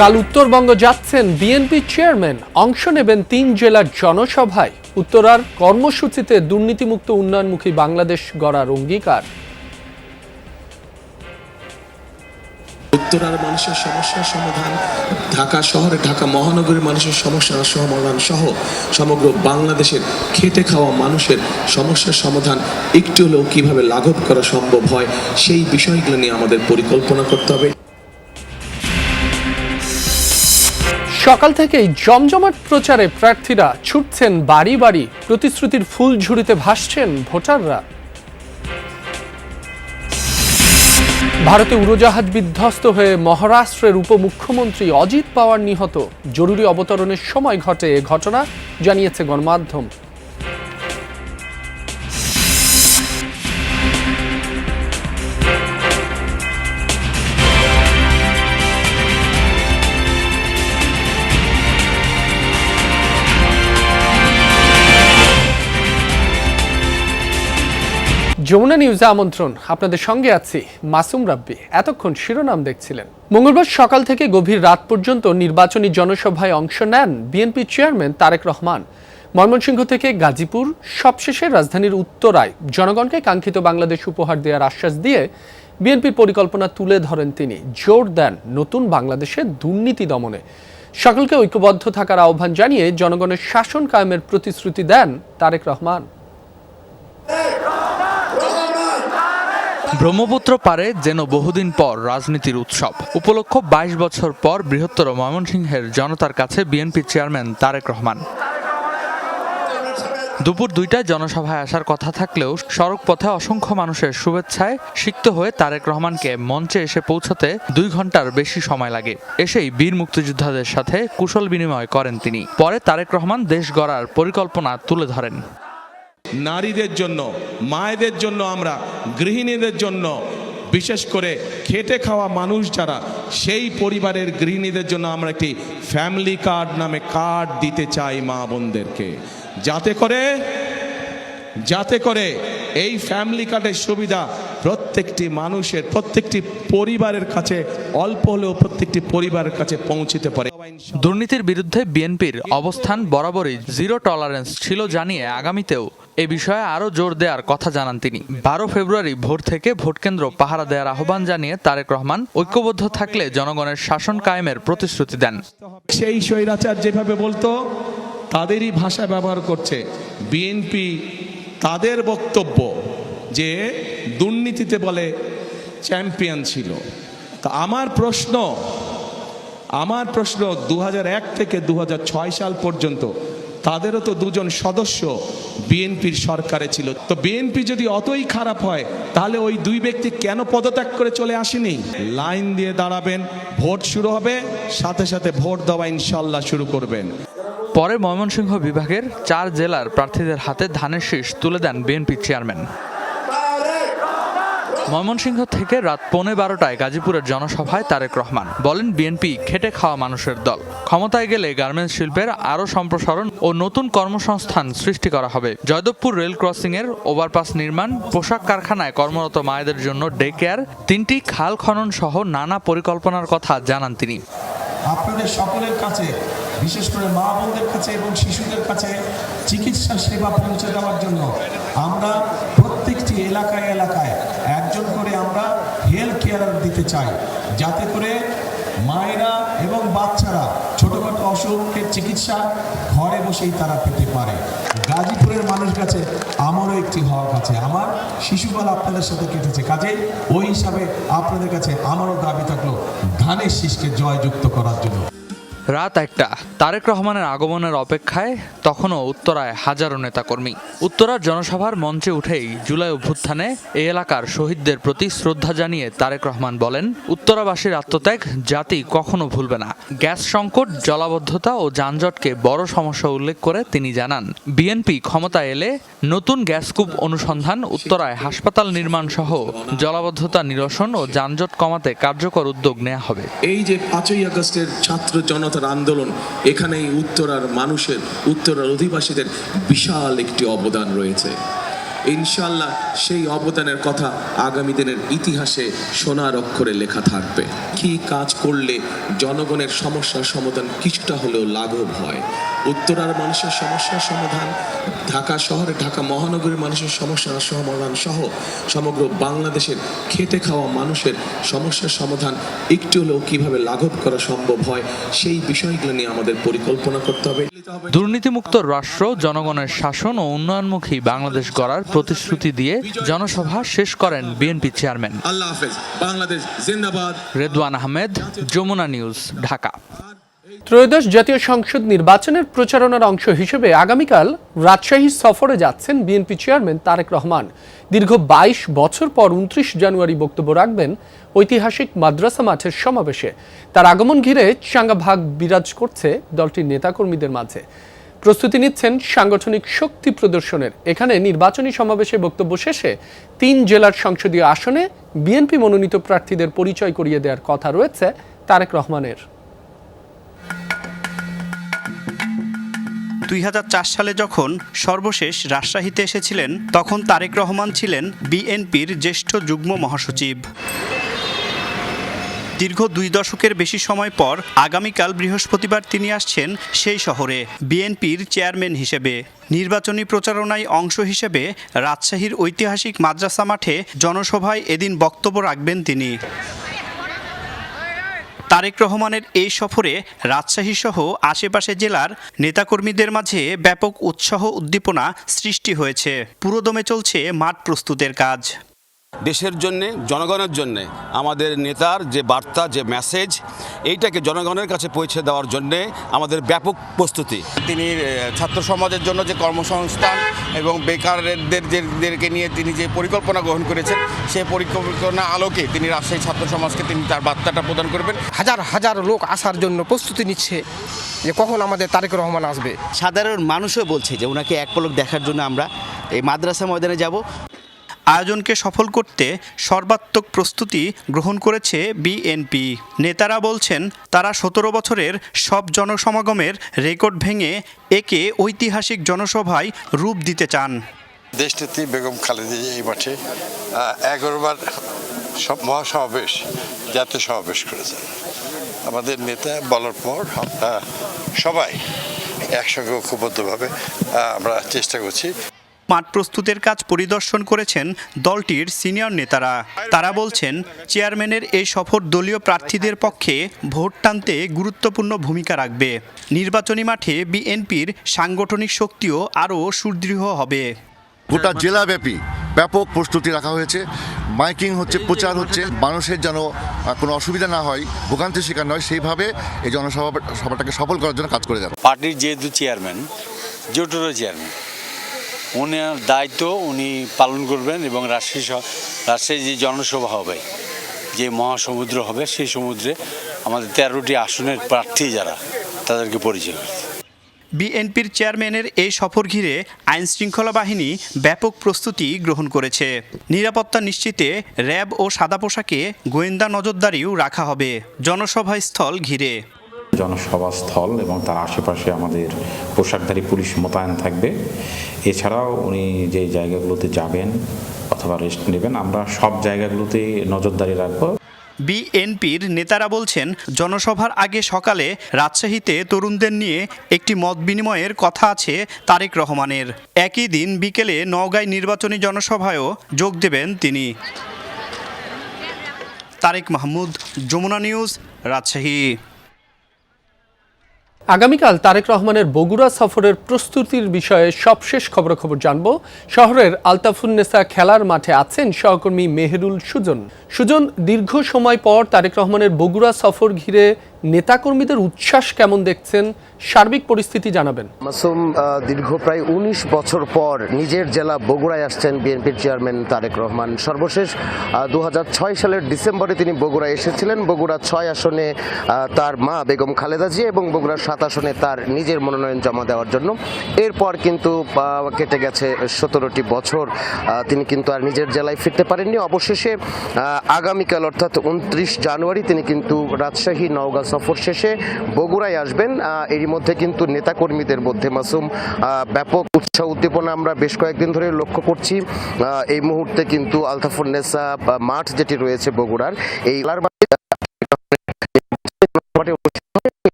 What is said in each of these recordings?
কাল উত্তরবঙ্গ যাচ্ছেন BNP chairman, অংশ নেবেন ৩ জেলার জনসভায়। উত্তরার কর্মসূচিতে দুর্নীতিমুক্ত উন্নয়নমুখী বাংলাদেশ গড়ার অঙ্গীকার। উত্তরার মানুষের সমস্যার সমাধান, ঢাকা শহরে ঢাকা মহানগরীর মানুষের সমস্যার সমাধান সহ সমগ্র বাংলাদেশের খেটে খাওয়া মানুষের সমস্যার সমাধান একটু হলেও কিভাবে লাঘব করা সম্ভব হয় সেই বিষয়গুলো নিয়ে আমাদের পরিকল্পনা করতে হবে। সকাল থেকেই জমজমাট প্রচারে প্রার্থীরা ছুটছেন বাড়ি বাড়ি, প্রতিশ্রুতির ফুল ঝুড়িতে ভাসছেন ভোটাররা। ভারতে উড়োজাহাজ বিধ্বস্ত হয়ে মহারাষ্ট্রের উপমুখ্যমন্ত্রী অজিত পাওয়ার নিহত। জরুরি অবতরণের সময় ঘটে এ ঘটনা, জানিয়েছে গণমাধ্যম। যমুনা নিউজে আমন্ত্রণ, আপনাদের সঙ্গে আছি মাসুম রাব্বি। এতক্ষণ শিরোনাম দেখছিলেন। মঙ্গলবার সকাল থেকে গভীর রাত পর্যন্ত নির্বাচনী জনসভায় অংশ নেন বিএনপি চেয়ারম্যান তারেক রহমান। ময়মনসিংহ থেকে গাজীপুর, সবশেষে রাজধানীর উত্তরায় জনগণকে কাঙ্ক্ষিত বাংলাদেশ উপহার দেওয়ার আশ্বাস দিয়ে বিএনপির পরিকল্পনা তুলে ধরেন তিনি। জোর দেন নতুন বাংলাদেশে দুর্নীতি দমনে। সকলকে ঐক্যবদ্ধ থাকার আহ্বান জানিয়ে জনগণের শাসন কায়েমের প্রতিশ্রুতি দেন তারেক রহমান। ব্রহ্মপুত্র পারে যেন বহুদিন পর রাজনীতির উৎসব উপলক্ষ ২২ বছর পর বৃহত্তর ময়মনসিংহের জনতার কাছে বিএনপি চেয়ারম্যান তারেক রহমান। দুপুর ২টায় জনসভায় আসার কথা থাকলেও সড়ক পথে অসংখ্য মানুষের শুভেচ্ছায় সিক্ত হয়ে তারেক রহমানকে মঞ্চে এসে পৌঁছতে ২ ঘন্টার বেশি সময় লাগে। এসেই বীর মুক্তিযোদ্ধাদের সাথে কুশল বিনিময় করেন তিনি। পরে তারেক রহমান দেশ গড়ার পরিকল্পনা তুলে ধরেন। নারীদের জন্য, মায়েদের জন্য, আমরা গৃহিণীদের জন্য, বিশেষ করে খেটে খাওয়া মানুষ যারা, সেই পরিবারের গৃহিণীদের জন্য আমরা একটি ফ্যামিলি কার্ড নামে কার্ড দিতে চাই মা বোনদেরকে, যাতে করে এই ফ্যামিলি কার্ডের সুবিধা প্রত্যেকটি মানুষের, প্রত্যেকটি পরিবারের কাছে, অল্প হলেও প্রত্যেকটি পরিবারের কাছে পৌঁছতে পারে। দুর্নীতির বিরুদ্ধে বিএনপির অবস্থান বরাবরই জিরো টলারেন্স ছিল জানিয়ে আগামীতেও এ বিষয়ে আরও জোর দেওয়ার কথা জানান তিনি। ১২ ফেব্রুয়ারি ভোর থেকে ভোটকেন্দ্র পাহারা দেওয়ার আহ্বান জানিয়ে তারেক রহমান ঐক্যবদ্ধ থাকলে জনগণের শাসন কায়েমের প্রতিশ্রুতি দেন। সেই স্বৈরাচার যেভাবে বলতো তাদেরই ভাষা ব্যবহার করছে বিএনপি। তাদের বক্তব্য যে দুর্নীতিতে বলে চ্যাম্পিয়ন ছিল। তা আমার প্রশ্ন ২০০১ থেকে ২০০৬ সাল পর্যন্ত তাদেরও তো ২ জন সদস্য বিএনপির সরকারে ছিল। তো বিএনপি যদি অতই খারাপ হয় তাহলে ওই 2 ব্যক্তি কেন পদত্যাগ করে চলে আসেনি? লাইন দিয়ে দাঁড়াবেন, ভোট শুরু হবে, সাথে সাথে ভোট দেওয়া ইনশাল্লাহ শুরু করবেন। পরে ময়মনসিংহ বিভাগের ৪ জেলার প্রার্থীদের হাতে ধানের শীষ তুলে দেন বিএনপি চেয়ারম্যান। ময়মনসিংহ থেকে রাত ১১:৩০টায় গাজীপুরের জনসভায় তারেক রহমান বলেন, বিএনপি খেটে খাওয়া মানুষের দল। ক্ষমতায় গেলে গার্মেন্টস শিল্পের আরও সম্প্রসারণ ও নতুন কর্মসংস্থান সৃষ্টি করা হবে। জয়দেবপুর রেল ক্রসিংয়ের ওভারপাস নির্মাণ, পোশাক কারখানায় কর্মরত মায়েদের জন্য ডে কেয়ার, 3টি খাল খনন সহ নানা পরিকল্পনার কথা জানান তিনি। আপনাদের সকলের কাছে, বিশেষ করে মা বোনদের কাছে এবং শিশুদের কাছে চিকিৎসা সেবা পৌঁছে দেওয়ার জন্য আমরা প্রত্যেকটি এলাকায় একজন করে আমরা হেলথ কেয়ার দিতে চাই, যাতে করে মায়েরা এবং বাচ্চারা ছোটোখাটো অসুখের চিকিৎসা ঘরে বসেই তারা পেতে পারে। গাজীপুরের মানুষের কাছে আমারও একটি হক আছে। আমার শিশুকাল আপনাদের সাথে কেটেছে, কাজে ওই হিসাবে আপনাদের কাছে আমারও দাবি থাকলো ধানের শীষকে জয়যুক্ত করার জন্য। রাত ১টা, তারেক রহমানের আগমনের অপেক্ষায় তখনও উত্তরায় হাজারো নেতাকর্মী। উত্তরার জনসভার মঞ্চে উঠেই জুলাই অভ্যুত্থানে এই এলাকার শহীদদের প্রতি শ্রদ্ধা জানিয়ে তারেক রহমান বলেন, উত্তরাবাসীর আত্মত্যাগ জাতি কখনো ভুলবে না। গ্যাস সংকট, জলাবদ্ধতা ও যানজটকে বড় সমস্যা উল্লেখ করে তিনি জানান, বিএনপি ক্ষমতায় এলে নতুন গ্যাসকূপ অনুসন্ধান, উত্তরায় হাসপাতাল নির্মাণ সহ জলাবদ্ধতা নিরসন ও যানজট কমাতে কার্যকর উদ্যোগ নেওয়া হবে। এই যে ৫ই আগস্টের ছাত্র জনতার আন্দোলন, এখানেই উত্তরার মানুষের, উত্তরার অধিবাসীদের বিশাল একটি অবদান রয়েছে। ইনশাআল্লাহ সেই অবদানের কথা আগামী দিনের ইতিহাসে সোনার অক্ষরে লেখা থাকবে। কি কাজ করলে জনগণের সমস্যার সমাধান কিছুটা হলেও লাঘব হয়, উত্তরার মানুষের সমস্যার সমাধান, ঢাকা শহরে ঢাকা মহানগরীর মানুষের সমস্যার সমাধান সহ সমগ্র বাংলাদেশের খেটে খাওয়া মানুষের সমস্যার সমাধান একটু হলেও কিভাবে লাঘব করা সম্ভব হয়, সেই বিষয়গুলো নিয়ে আমাদের পরিকল্পনা করতে হবে। দুর্নীতিমুক্ত রাষ্ট্র, জনগণের শাসন ও উন্নয়নমুখী বাংলাদেশ গড়ার প্রতিশ্রুতি দিয়ে জনসভা শেষ করেন বিএনপি চেয়ারম্যান। আল্লাহ হাফেজ, বাংলাদেশ জিন্দাবাদ। রেদওয়ান আহমেদ, যমুনা নিউজ, ঢাকা। ত্রয়োদশ জাতীয় সংসদ নির্বাচনের প্রচারণার অংশ হিসেবে আগামীকাল রাজশাহী সফরে যাচ্ছেন বিএনপি চেয়ারম্যান তারেক রহমান। দীর্ঘ 22 বছর পর 29 জানুয়ারি বক্তব্য রাখবেন ঐতিহাসিক মাদ্রাসা মাঠের সমাবেশে। তার আগমন ঘিরে চাঙ্গা ভাগ বিরাজ করছে দলটির নেতাকর্মীদের মাঝে। প্রস্তুতি নিচ্ছেন সাংগঠনিক শক্তি প্রদর্শনের। এখানে নির্বাচনী সমাবেশে বক্তব্য শেষে 3 জেলার সংসদীয় আসনে বিএনপি মনোনীত প্রার্থীদের পরিচয় করিয়ে দেওয়ার কথা রয়েছে তারেক রহমানের। 2004 সালে যখন সর্বশেষ রাজশাহীতে এসেছিলেন, তখন তারেক রহমান ছিলেন বিএনপির জ্যেষ্ঠ যুগ্ম মহাসচিব। দীর্ঘ 2 দশকের বেশি সময় পর আগামীকাল বৃহস্পতিবার তিনি আসছেন সেই শহরে বিএনপির চেয়ারম্যান হিসেবে। নির্বাচনী প্রচারণায় অংশ হিসেবে রাজশাহীর ঐতিহাসিক মাদ্রাসা মাঠে জনসভায় এদিন বক্তব্য রাখবেন তিনি। তারেক রহমানের এই সফরে রাজশাহী সহ আশেপাশে জেলার নেতাকর্মীদের মাঝে ব্যাপক উৎসাহ উদ্দীপনা সৃষ্টি হয়েছে। পুরোদমে চলছে মাঠ প্রস্তুতের কাজ। দেশের জন্য, জনগণের জন্য আমাদের নেতার যে বার্তা, যে মেসেজ, এইটাকে জনগণের কাছে পৌঁছে দেওয়ার জন্য আমাদের ব্যাপক প্রস্তুতি। তিনি ছাত্র সমাজের জন্য যে কর্মসংস্থান এবং বেকারদেরকে নিয়ে তিনি যে পরিকল্পনা গ্রহণ করেছেন, সেই পরিকল্পনা আলোকে তিনি রাজশাহী ছাত্র সমাজকে তিনি তার বার্তাটা প্রদান করবেন। হাজার হাজার লোক আসার জন্য প্রস্তুতি নিচ্ছে যে কখন আমাদের তারেক রহমান আসবে। সাধারণ মানুষও বলছে যে ওনাকে এক পলক দেখার জন্য আমরা এই মাদ্রাসা ময়দানে যাব। আয়োজনকে সফল করতে সর্বাত্মক প্রস্তুতি গ্রহণ করেছে বিএনপি। নেতারা বলছেন তারা 17 বছরের সব জনসমাগমের রেকর্ড ভেঙে একে ঐতিহাসিক জনসভায় রূপ দিতে চান। দেশনেত্রী বেগম খালেদা এই মাঠে 11 বার মহাসমাবেশ, জাতীয় সমাবেশ করেছেন। আমাদের নেতা বলার পর আমরা সবাই একসঙ্গে ঐক্যবদ্ধভাবে আমরা চেষ্টা করছি। মাঠ প্রস্তুতের কাজ পরিদর্শন করেছেন দলটির সিনিয়র নেতারা। তারা বলছেন চেয়ারম্যানের এই সফর দলীয় প্রার্থীদের পক্ষে ভোট টানতে গুরুত্বপূর্ণ ভূমিকা রাখবে। নির্বাচনী মাঠে বিএনপির সাংগঠনিক শক্তিও আরও সুদৃঢ় হবে। গোটা জেলাব্যাপী ব্যাপক প্রস্তুতি রাখা হয়েছে। মাইকিং হচ্ছে, প্রচার হচ্ছে, মানুষের যেন কোনো অসুবিধা না হয়, ভোগান্তির শিকার নয়, সেইভাবে এই জনসভাটাকে সফল করার জন্য কাজ করে যাবে। পার্টির যেহেতু চেয়ারম্যান, জোটেরও চেয়ারম্যান, ওনার দায়িত্ব উনি পালন করবেন এবং রাজশাহী যে জনসভা হবে, যে মহাসমুদ্র হবে, সেই সমুদ্রে আমাদের 13টি আসনের প্রার্থী যারা, তাদেরকে পরিচয় করবে। বিএনপির চেয়ারম্যানের এই সফর ঘিরে আইনশৃঙ্খলা বাহিনী ব্যাপক প্রস্তুতি গ্রহণ করেছে। নিরাপত্তা নিশ্চিতে র্যাব ও সাদা পোশাকে গোয়েন্দা নজরদারিও রাখা হবে জনসভাস্থল ঘিরে। জনসভাস্থল এবং তার আশেপাশে আমাদের পোশাকধারী পুলিশ মোতায়েন থাকবে। এছাড়াও উনি যে জায়গাগুলোতে যাবেন অথবা রেস্ট নেবেন, আমরা সব জায়গাগুলোতে নজরদারি রাখব। বিএনপির নেতারা বলছেন জনসভার আগে সকালে রাজশাহীতে তরুণদের নিয়ে একটি মত বিনিময়ের কথা আছে তারেক রহমানের। একই দিন বিকেলে নওগাঁয় নির্বাচনী জনসভায়ও যোগ দেবেন তিনি। তারেক মাহমুদ, যমুনা নিউজ, রাজশাহী। আগামীকাল তারেক রহমানের বগুড়া সফরের প্রস্তুতির বিষয়ে সবশেষ খবরাখবর জানব। শহরের আলতাফুন্নেসা খেলার মাঠে আছেন সহকর্মী মেহেরুল সুজন। সুজন, দীর্ঘ সময় পর তারেক রহমানের বগুড়া সফর ঘিরে নেতাকর্মীদের উচ্ছ্বাস কেমন দেখছেন, সার্বিক পরিস্থিতি জানাবেন। মাসুম, দীর্ঘ প্রায় 19 বছর পর নিজের জেলা বগুড়ায় আসছেন বিএনপির চেয়ারম্যান তারেক রহমান। সর্বশেষ 2006 সালের ডিসেম্বরে তিনি বগুড়ায় এসেছিলেন। বগুড়া 6 আসনে তার মা বেগম খালেদা জিয়া এবং বগুড়া 7 আসনে তার নিজের মনোনয়ন জমা দেওয়ার জন্য। এরপর কিন্তু কেটে গেছে 17টি বছর, তিনি কিন্তু আর নিজের জেলায় ফিরতে পারেননি। অবশেষে আগামীকাল অর্থাৎ 29 জানুয়ারি তিনি কিন্তু রাজশাহী নওগাঁ সফর শেষে বগুড়ায় আসবেন। এরই মধ্যে কিন্তু নেতাকর্মীদের মধ্যে মাসুম ব্যাপক উৎসাহ উদ্দীপনা আমরা বেশ কয়েকদিন ধরে লক্ষ্য করছি। এই মুহূর্তে কিন্তু আলতাফুন্নেসা মাঠ যেটি রয়েছে বগুড়ার, এই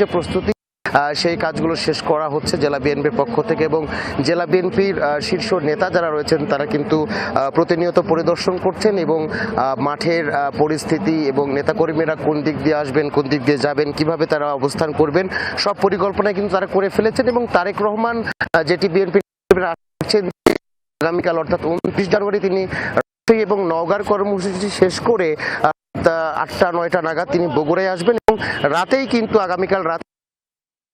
যে প্রস্তুতি সেই কাজগুলো শেষ করা হচ্ছে জেলা বিএনপির পক্ষ থেকে, এবং জেলা বিএনপির শীর্ষ নেতা যারা রয়েছেন তারা কিন্তু প্রতিনিয়ত পরিদর্শন করছেন এবং মাঠের পরিস্থিতি এবং নেতাকর্মীরা কোন দিক দিয়ে আসবেন, কোন দিক দিয়ে যাবেন, কিভাবে তারা অবস্থান করবেন, সব পরিকল্পনা কিন্তু তারা করে ফেলেছেন। এবং তারেক রহমান যেটি বিএনপি আগামীকাল অর্থাৎ 29 জানুয়ারি তিনি এবং নওগাঁর কর্মসূচি শেষ করে 8টা-9টা নাগাদ তিনি বগুড়ায় আসবেন এবং রাতেই কিন্তু আগামীকাল রাত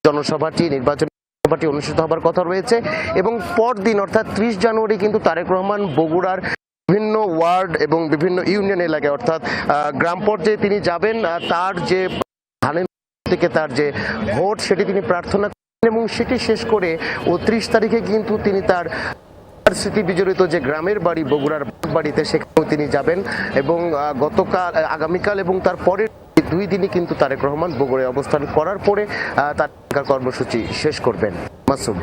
জনসভাটি নির্বাচনী সভাটি অনুষ্ঠিত হবার কথা রয়েছে। এবং পরদিন অর্থাৎ 30 জানুয়ারি কিন্তু তারেক রহমান বগুড়ার বিভিন্ন ওয়ার্ড এবং বিভিন্ন ইউনিয়ন এলাকায় অর্থাৎ গ্রাম পর্যায়ে তিনি যাবেন। তার যে ধানের থেকে তার যে ভোট সেটি তিনি প্রার্থনা করেন এবং সেটি শেষ করে 30 তারিখে কিন্তু তিনি তার স্মৃতি বিজড়িত যে গ্রামের বাড়ি বগুড়ার বাড়িতে সেখানেও তিনি যাবেন। এবং আগামীকাল এবং তার পরের 2 দিনই কিন্তু তারেক রহমান বগুড়ায় অবস্থান করার পরে তার কর্মসূচি শেষ করবেন। মাসুম।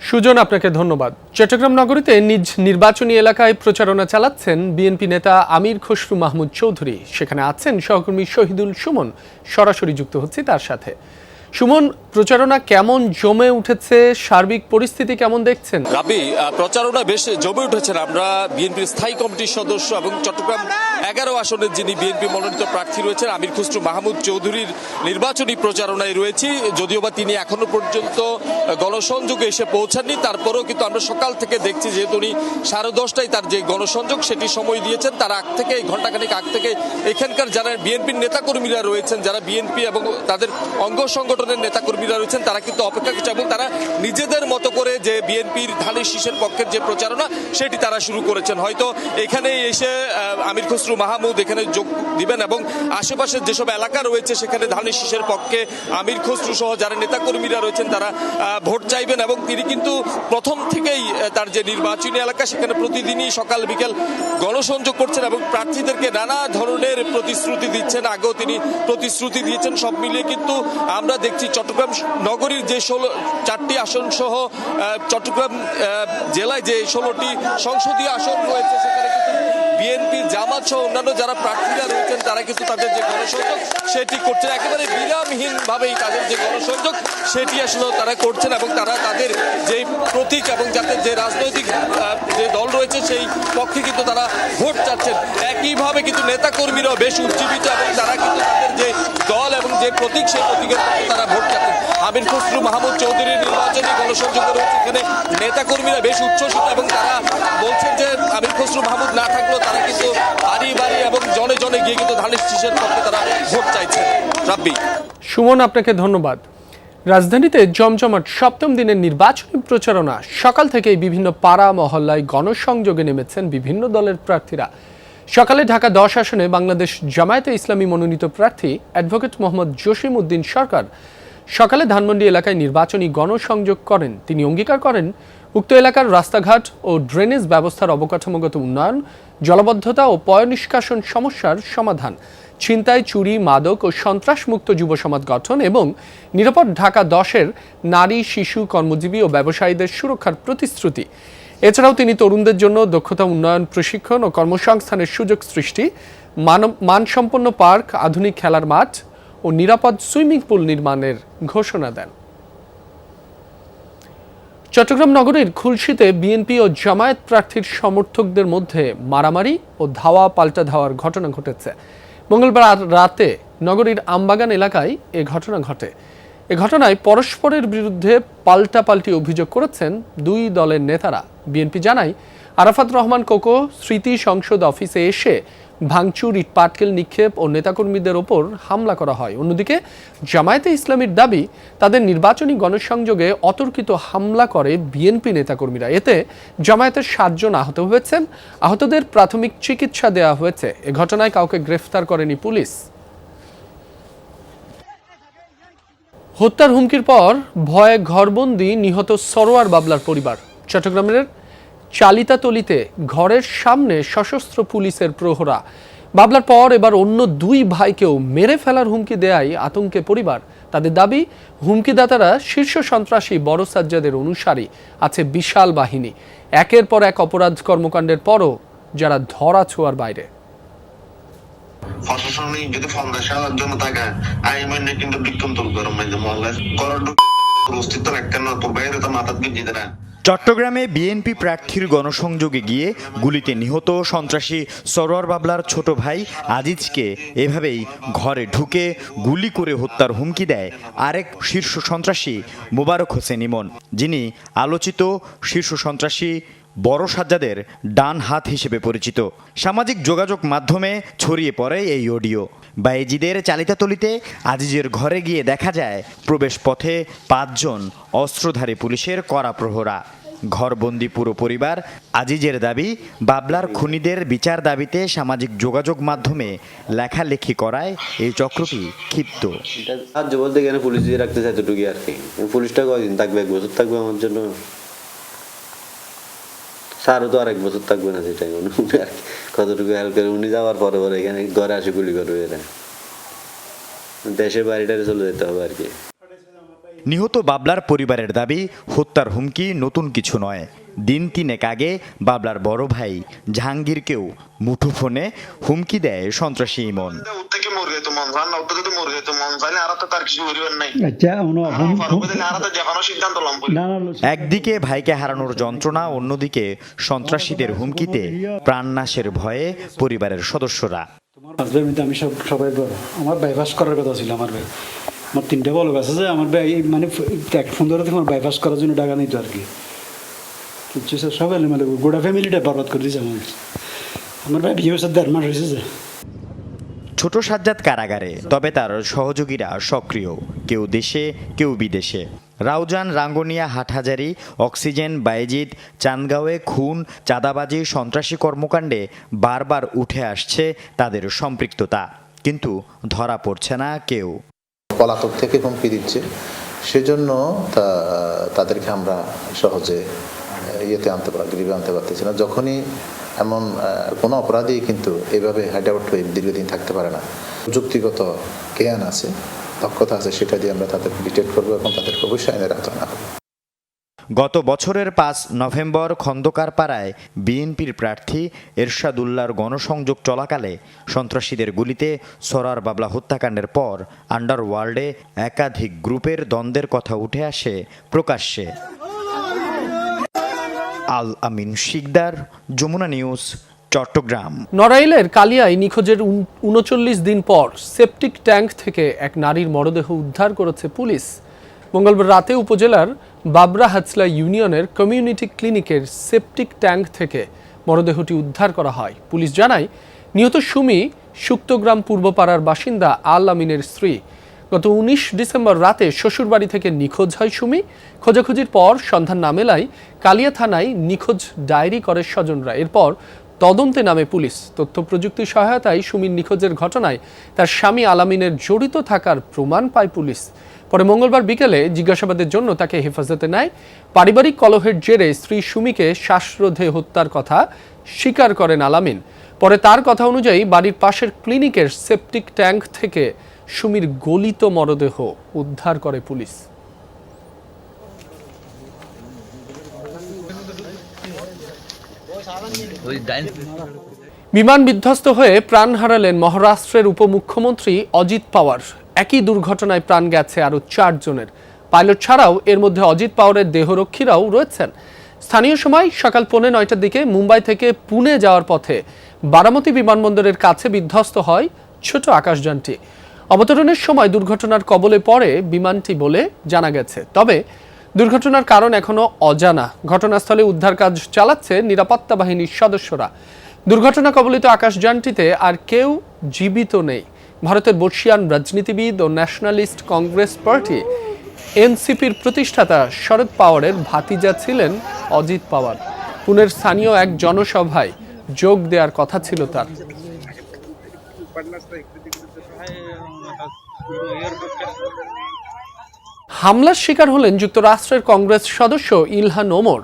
সুজন, আপনাকে ধন্যবাদ। চট্টগ্রাম নগরীতে নিজ নির্বাচনী এলাকায় প্রচারণা চালাচ্ছেন বিএনপি নেতা আমির খসরু মাহমুদ চৌধুরী। সেখানে আছেন সহকর্মী শহীদুল সুমন, সরাসরি যুক্ত হচ্ছে তার সাথে। সুমন, প্রচারণা কেমন জমে উঠেছে, সার্বিক পরিস্থিতি কেমন দেখছেন? রাবি, প্রচারণা বেশ জমে উঠেছেন। আমরা বিএনপির স্থায়ী কমিটির সদস্য এবং চট্টগ্রাম 11 আসনের যিনি বিএনপি মনোনীত প্রার্থী রয়েছেন আমির খসরু মাহমুদ চৌধুরীর নির্বাচনী প্রচারণায় রয়েছি। যদিও বা তিনি এখনো পর্যন্ত গণসংযোগে এসে পৌঁছাননি, তারপরেও কিন্তু আমরা সকাল থেকে দেখছি যেহেতু উনি 10:30টায় তার যে গণসংযোগ সেটি সময় দিয়েছেন, তার আগ থেকে ঘণ্টাখানেক আগ থেকে এখানকার যারা বিএনপির নেতাকর্মীরা রয়েছেন, যারা বিএনপি এবং তাদের অঙ্গ সংগঠনের নেতাকর্মীরা রয়েছেন, তারা কিন্তু অপেক্ষা করছে এবং তারা নিজেদের মতো করে যে বিএনপির ধানের শীষের পক্ষের যে প্রচারণা সেটি তারা শুরু করেছেন। হয়তো এখানে এসে আমির খসরু মাহমুদ এখানে যোগ দিবেন এবং আশেপাশের যেসব এলাকা রয়েছে সেখানে ধানের শীষের পক্ষে আমির খসরু সহ যারা নেতাকর্মীরা রয়েছেন তারা ভোট চাইবেন। এবং তিনি কিন্তু প্রথম থেকেই তার যে নির্বাচনী এলাকা সেখানে প্রতিদিনই সকাল বিকেল গণসংযোগ করছেন এবং প্রার্থীদেরকে নানা ধরনের প্রতিশ্রুতি দিচ্ছেন। আগেও তিনি প্রতিশ্রুতি দিয়েছেন। সব মিলিয়ে কিন্তু আমরা দেখছি চট্টগ্রাম নগরীর যে 4টি আসন সহ চট্টগ্রাম জেলায় যে 16টি সংসদীয় আসন রয়েছে সেখানে কিন্তু বিএনপি, জামাত সহ অন্যান্য যারা প্রার্থীরা রয়েছেন তারা কিন্তু তাদের যে গণসংযোগ সেটি করছেন। একেবারে বিরামহীনভাবেই তাদের যে গণসংযোগ সেটি আসলে তারা করছেন এবং তারা তাদের যে প্রতীক এবং যাদের যে রাজনৈতিক যে দল রয়েছে সেই পক্ষে কিন্তু তারা ভোট চাচ্ছেন। একইভাবে কিন্তু নেতাকর্মীরাও বেশ উজ্জীবিত এবং তারা কিন্তু তাদের যে দল এবং যে প্রতীক সেই প্রতীকের পক্ষে তারা ভোট চাচ্ছেন। আমির খসরু মাহমুদ চৌধুরীর নির্বাচনী গণসংযোগ রয়েছে, এখানে নেতাকর্মীরা বেশ উচ্ছ্বসিত এবং তারা বলছেন যে আমির খসরু মাহমুদ না থাকলেও তারা কিন্তু বাড়ি বাড়ি এবং জনে জনে গিয়ে কিন্তু ধানের শীষের পক্ষে তারা ভোট চাইছেন। রাব্বি। সুমন, আপনাকে ধন্যবাদ। রাজধানীতে জমজমাট 7ম দিনের নির্বাচনী প্রচারণা। সকাল থেকেই বিভিন্ন পাড়া মহল্লায় গণসংযোগে নেমেছেন বিভিন্ন দলের প্রার্থীরা। সকালে ঢাকা 10 আসনে বাংলাদেশ জামায়াতে ইসলামী মনোনীত প্রার্থী অ্যাডভোকেট মোহাম্মদ জসিম উদ্দিন সরকার সকালে ধানমন্ডি এলাকায় নির্বাচনী গণসংযোগ করেন। তিনি অঙ্গীকার করেন উক্ত এলাকার রাস্তাঘাট ও ড্রেনেজ ব্যবস্থার অবকাঠামোগত উন্নয়ন, জলবদ্ধতা ও পয়ঃনিষ্কাশন সমস্যার সমাধান, ছিনতাই, চুরি, মাদক ও সন্ত্রাসমুক্ত যুব সমাজ গঠন এবং নিরাপদ ঢাকা 10-এর নারী, শিশু, কর্মজীবী ও ব্যবসায়ীদের সুরক্ষার প্রতিশ্রুতি। এছাড়াও তিনি তরুণদের জন্য দক্ষতা উন্নয়ন, প্রশিক্ষণ ও কর্মসংস্থানের সুযোগ সৃষ্টি, মানসম্পন্ন পার্ক, আধুনিক খেলার মাঠ ও নিরাপদ সুইমিং পুল নির্মাণের ঘোষণা দেন। চট্টগ্রাম নগরীর খুলশীতে বিএনপি ও জামায়াত প্রার্থীর সমর্থকদের মধ্যে মারামারি ও ধাওয়া পাল্টা ধাওয়ার ঘটনা ঘটেছে। মঙ্গলবার রাতে নগরীর আমবাগান এলাকায় এ ঘটনা ঘটে। এ ঘটনায় পরস্পরের বিরুদ্ধে পাল্টাপাল্টি অভিযোগ করেছেন 2 দলের নেতারা। বিএনপি জানায় আরাফাত রহমান কোকো স্মৃতি সংসদ অফিসে এসে ভাঙচুর, ইটপাটকেল নিক্ষেপ ও নেতাকর্মীদের ওপর হামলা করা হয়। অন্যদিকে জামায়াতে ইসলামীর দাবি তাদের নির্বাচনী গণসংযোগে অতর্কিত হামলা করে বিএনপি নেতাকর্মীরা। এতে জামায়াতের 7 জন আহত হয়েছেন। আহতদের প্রাথমিক চিকিৎসা দেওয়া হয়েছে। এ ঘটনায় কাউকে গ্রেফতার করেনি পুলিশ। হত্যার হুমকির পর ভয়ে ঘরবন্দি নিহত সরোয়ার বাবলার পরিবার। চট্টগ্রামের চালিতাতলিতে ঘরের সামনে সশস্ত্র পুলিশের প্রহরা। বাবলার পর এবার অন্য দুই ভাইকেও মেরে ফেলার হুমকি দেয়াই আতঙ্কে পরিবার। তাদের দাবি, হুমকিদাতারা শীর্ষ সন্ত্রাসী বড় সাজ্জাদের অনুসারী, আছে বিশাল বাহিনী, একের পর এক অপরাধ কর্মকাণ্ডের পরও যারা ধরা ছোঁয়ার বাইরে। প্রশাসনিক যদি ফাউন্ডেশনের জন্য থাকে আইমানে কিন্তু বিক্ষন্ত গরম মানে মহল্লা করার অস্তিত্ব রাখতে না তো বাইরে তো মাথা দিয়ে দিতে না। চট্টগ্রামে বিএনপি প্রার্থীর গণসংযোগে গিয়ে গুলিতে নিহত সন্ত্রাসী সরোয়ার বাবলার ছোট ভাই আজিজকে এভাবেই ঘরে ঢুকে গুলি করে হত্যার হুমকি দেয় আরেক শীর্ষ সন্ত্রাসী মোবারক হোসেন ইমন, যিনি আলোচিত শীর্ষ সন্ত্রাসী বড় সাজ্জাদের ডান হাত হিসেবে পরিচিত। সামাজিক যোগাযোগ মাধ্যমে ছড়িয়ে পড়ে এই অডিও। বায়েজিদের চালিতাতলিতে আজিজের ঘরে গিয়ে দেখা যায় প্রবেশ পথে 5 জন অস্ত্রধারী পুলিশের কড়া প্রহরা। ঘরবন্দি পুরো পরিবার। আজিজের দাবি, বাবলার খুনিদের বিচার দাবিতে সামাজিক যোগাযোগ মাধ্যমে লেখালেখি করায় এই চক্রটি ক্ষিপ্ত। সাহায্য বলতে গেলে পুলিশ দিয়ে রাখতে চাই এতটুকু আর কি। পুলিশটা কয়দিন থাকবে? 1 বছর থাকবে আমার জন্য। স্যারও তো আর 1 বছর থাকবে না, সেটাই কতটুকু হেল্প করে। উনি যাওয়ার পরে পরে এখানে ঘরে আসে গুলি করবে, এরা দেশের বাড়িটারে চলে যেতে হবে আর কি। নিহত বাবলার পরিবারের দাবি, হত্যার হুমকি নতুন কিছু নয়। দিন 3 আগে বাবলার বড় ভাই জাহাঙ্গীরকেও মুঠোফোনে হুমকি দেয় সন্ত্রাসী ইমন। একদিকে ভাইকে হারানোর যন্ত্রণা, অন্যদিকে সন্ত্রাসীদের হুমকিতে প্রাণনাশের ভয়ে পরিবারের সদস্যরা। আমি সবাই আমার বাইপাস করার কথা ছিল। আমার 3টা বলক আছে যে আমার মানে ফোন ধরে আমার বাইপাস করার জন্য টাকা নিত আর কি। কিছু সবাই মানে গোটা ফ্যামিলিটা বরবাদ করে দিয়েছে আমার ভাই। বিয়ে হয়েছে 1.5 মাস হয়েছে যে। ছোট সাজ্জাদ কারাগারে, তবে তার সহযোগীরা সক্রিয়, কেউ দেশে কেউ বিদেশে। রাউজান, রাঙ্গুনিয়া, হাটহাজারী, অক্সিজেন, বায়েজিদ, চান্দগাঁওয়ে খুন, চাঁদাবাজি, সন্ত্রাসী কর্মকাণ্ডে বারবার উঠে আসছে তাদের সম্পৃক্ততা, কিন্তু ধরা পড়ছে না কেউ। পলাতক থেকে হুমকি দিচ্ছে, সেজন্য তাদেরকে আমরা সহজে গ্রিভে আনতে পারতেছি না। যখনই এমন কোনো অপরাধী কিন্তু এভাবে হাইড আউট হয়ে দীর্ঘদিন থাকতে পারে না। প্রযুক্তিগত জ্ঞান আছে, দক্ষতা আছে, সেটা দিয়ে আমরা তাদেরকে ডিটেক্ট করবো এবং তাদেরকে অবশ্যই আইনের আওতায় আনবো। গত বছরের 5 নভেম্বর খন্দকার পাড়ায় বিএনপির প্রার্থী এরশাদুল্লাহর গণসংযোগ চলাকালে সন্ত্রাসীদের গুলিতে সরোয়ার বাবলা হত্যাকাণ্ডের পর আন্ডারওয়ার্ল্ডে একাধিক গ্রুপের দ্বন্দ্বের কথা উঠে আসে প্রকাশ্যে। আল আমিন শিকদার, যমুনা নিউজ, চট্টগ্রাম। নড়াইলের কালিয়ায় নিখোঁজের 39 দিন পর সেপটিক ট্যাঙ্ক থেকে এক নারীর মরদেহ উদ্ধার করেছে পুলিশ। মঙ্গলবার রাতে উপজেলার বাবরা হাজলা ইউনিয়নের কমিউনিটি ক্লিনিকের সেপটিক ট্যাঙ্ক থেকে মরদেহটি উদ্ধার করা হয়। পুলিশ জানায়, নিহত সুমি সুক্তগ্রাম পূর্বপাড়ার বাসিন্দা আল আমিনের স্ত্রী। গত 19 ডিসেম্বর রাতে শ্বশুরবাড়ি থেকে নিখোঁজ হয় সুমি। খোঁজাখুঁজির পর সন্ধান না মেলায় কালিয়া থানায় নিখোঁজ ডায়েরি করে স্বজনরা। এরপর তদন্তে নামে পুলিশ। তথ্য প্রযুক্তির সহায়তায় সুমির নিখোঁজের ঘটনায় তার স্বামী আলামিনের জড়িত থাকার প্রমাণ পায় পুলিশ। পরে মঙ্গলবার বিকেলে জিজ্ঞাসাবাদের জন্য তাকে হেফাজতে নেয়। পারিবারিক কলহের জেরে স্ত্রী সুমিকে শ্বাসরোধে হত্যার কথা স্বীকার করেন আলামিন। পরে তার কথা অনুযায়ী বাড়ির পাশের ক্লিনিকের সেপটিক ট্যাঙ্ক থেকে সুমির গলিত মরদেহ উদ্ধার করে পুলিশ। বিমান বিধ্বস্ত হয়ে প্রাণ হারালেন মহারাষ্ট্রের উপমুখ্যমন্ত্রী অজিত পাওয়ার। একই দুর্ঘটনায় প্রাণ গেছে আরও 4 জনের। পাইলট ছাড়াও এর মধ্যে অজিত পাওয়ারের দেহরক্ষীরাও রয়েছেন। স্থানীয় সময় সকাল 9:15টার দিকে মুম্বাই থেকে পুনে যাওয়ার পথে বারামতি বিমানবন্দরের কাছে বিধ্বস্ত হয় ছোট আকাশযানটি। অবতরণের সময় দুর্ঘটনার কবলে পড়ে বিমানটি বলে জানা গেছে। তবে দুর্ঘটনার কারণ এখনো অজানা। ঘটনাস্থলে উদ্ধার কাজ চালাচ্ছে নিরাপত্তা বাহিনীর সদস্যরা। দুর্ঘটনা কবলিত আকাশযানটিতে আর কেউ জীবিত নেই। ভারতের বর্ষিয়ান রাজনীতিবিদ ও ন্যাশনালিস্ট কংগ্রেস পার্টি এনসিপির প্রতিষ্ঠাতা শরদ পাওয়ারের ভাতিজা ছিলেন অজিত পাওয়ার। পুনের স্থানীয় এক জনসভায় যোগ দেওয়ার কথা ছিল তার। হামলার শিকার হলেন যুক্তরাষ্ট্রের কংগ্রেস সদস্য ইলহান ওমর।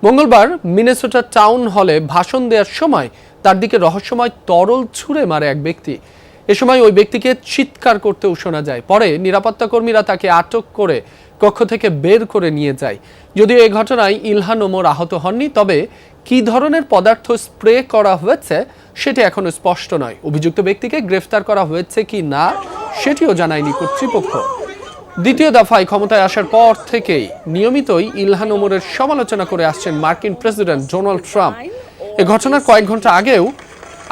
মঙ্গলবার মিনেসোটা টাউন হলে ভাষণ দেওয়ার সময় তার দিকে রহস্যময় তরল ছুঁড়ে মারে এক ব্যক্তি। এ সময় ওই ব্যক্তিকে চিৎকার করতেও শোনা যায়। পরে নিরাপত্তা কর্মীরা তাকে আটক করে কক্ষ থেকে বের করে নিয়ে যায়। যদিও এই ঘটনায় ইলহান ওমর আহত হননি, তবে কী ধরনের পদার্থ স্প্রে করা হয়েছে সেটি এখনো স্পষ্ট নয়। অভিযুক্ত ব্যক্তিকে গ্রেফতার করা হয়েছে কি না সেটিও জানায়নি কর্তৃপক্ষ। দ্বিতীয় দফায় ক্ষমতায় আসার পর থেকেই নিয়মিতই ইলহান ওমরের সমালোচনা করে আসছেন মার্কিন প্রেসিডেন্ট ডোনাল্ড ট্রাম্প। এ ঘটনার কয়েক ঘন্টা আগেও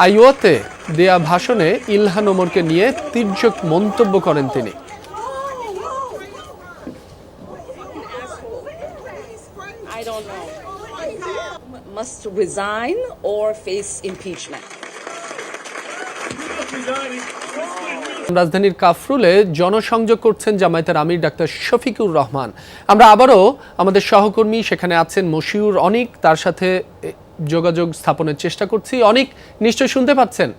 আইওয়াতে দেয়া ভাষণে ইলহান ওমরকে নিয়ে তীর্যক মন্তব্য করেন তিনি। Must resign or face impeachment. রাজধানীর কাফরুলে জনসংযোগ করছেন জামায়াতের আমির ডাক্তার শফিকুর রহমান। আমরা আবারও আমাদের সহকর্মী সেখানে আছেন মশিউর অনিক, তার সাথে যোগাযোগ স্থাপনের চেষ্টা করছি। অনিক, নিশ্চয় শুনতে পাচ্ছেন।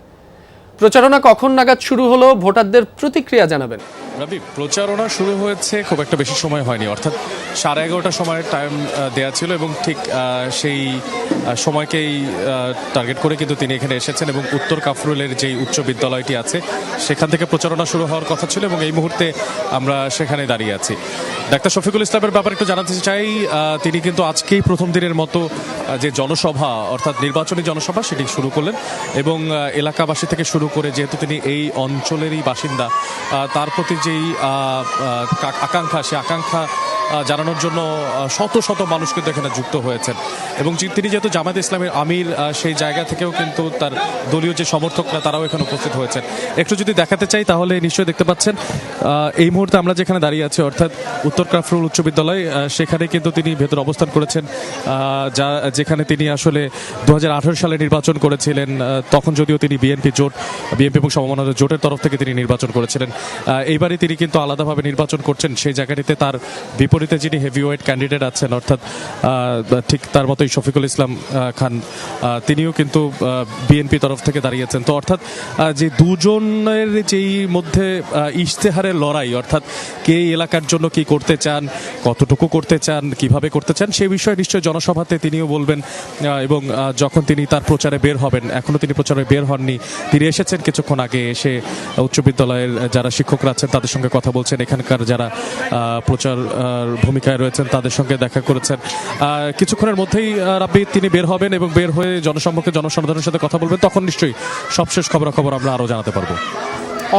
প্রচারণা কখন নাগাদ শুরু হলো, ভোটারদের প্রতিক্রিয়া জানাবেন। রবি, প্রচারণা শুরু হয়েছে খুব একটা বেশি সময় হয়নি, অর্থাৎ 11:30 সময়ের টাইম দেওয়া ছিল এবং ঠিক সেই সময়কেই টার্গেট করে কিন্তু তিনি এখানে এসেছেন এবং উত্তর কাফরুলের যেই উচ্চ বিদ্যালয়টি আছে সেখান থেকে প্রচারণা শুরু হওয়ার কথা ছিল এবং এই মুহূর্তে আমরা সেখানে দাঁড়িয়ে আছি। ডাক্তার শফিকুল ইসলামের ব্যাপারে একটু জানাতে চাই, তিনি কিন্তু আজকেই প্রথম দিনের মতো যে জনসভা অর্থাৎ নির্বাচনী জনসভা সেটি শুরু করলেন এবং এলাকাবাসী থেকে শুরু করে যেহেতু তিনি এই অঞ্চলেরই বাসিন্দা তার প্রতি যেই আকাঙ্ক্ষা সে আকাঙ্ক্ষা জানানোর জন্য শত শত মানুষ কিন্তু এখানে যুক্ত হয়েছেন এবং তিনি যেহেতু জামায়াতে ইসলামের আমির সেই জায়গা থেকেও কিন্তু তার দলীয় যে সমর্থকরা তারাও এখানে উপস্থিত হয়েছেন। একটু যদি দেখাতে চাই তাহলে নিশ্চয়ই দেখতে পাচ্ছেন এই মুহূর্তে আমরা যেখানে দাঁড়িয়ে আছি অর্থাৎ উত্তর কাফরুল উচ্চ বিদ্যালয়, সেখানে কিন্তু তিনি ভেতর অবস্থান করেছেন যেখানে তিনি আসলে 2018 সালে নির্বাচন করেছিলেন। তখন যদিও তিনি বিএনপি এবং সমমনা জোটের তরফ থেকে তিনি নির্বাচন করেছিলেন। এইবারই তিনি কিন্তু আলাদাভাবে নির্বাচন করছেন সেই জায়গাটিতে তার বিপরীতে যিনি হেভিওয়েট ক্যান্ডিডেট আছেন অর্থাৎ ঠিক তার মতোই শফিকুল ইসলাম খান, তিনিও কিন্তু বিএনপি তরফ থেকে দাঁড়িয়েছেন। তো অর্থাৎ যে দুজনের যেই মধ্যে ইশতেহারের লড়াই অর্থাৎ কে এলাকার জন্য কি করতে চান, কতটুকু করতে চান, কিভাবে করতে চান সেই বিষয়ে নিশ্চয়ই জনসভাতে তিনিও বলবেন এবং যখন তিনি তার প্রচারে বের হবেন, এখনও তিনি প্রচারে বের হননি, তিনি এসেছেন কিছুক্ষণ আগে, এসে উচ্চ বিদ্যালয়ের যারা শিক্ষকরা আছেন তাদের সঙ্গে কথা বলছেন, এখানকার যারা প্রচার ভূমিকায় রয়েছেন তাদের সঙ্গে দেখা করেছেন। কিছুক্ষণের মধ্যেই রাব্বি তিনি বের হবেন এবং বের হয়ে জনসম্মুখে জনসাধারণের সাথে কথা বলবেন, তখন নিশ্চয়ই সবশেষ খবরাখবর আমরা আরও জানাতে পারবো।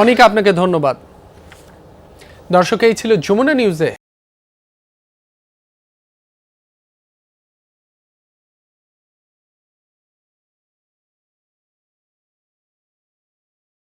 অনেক আপনাকে ধন্যবাদ। দর্শক, এই ছিল যমুনা নিউজে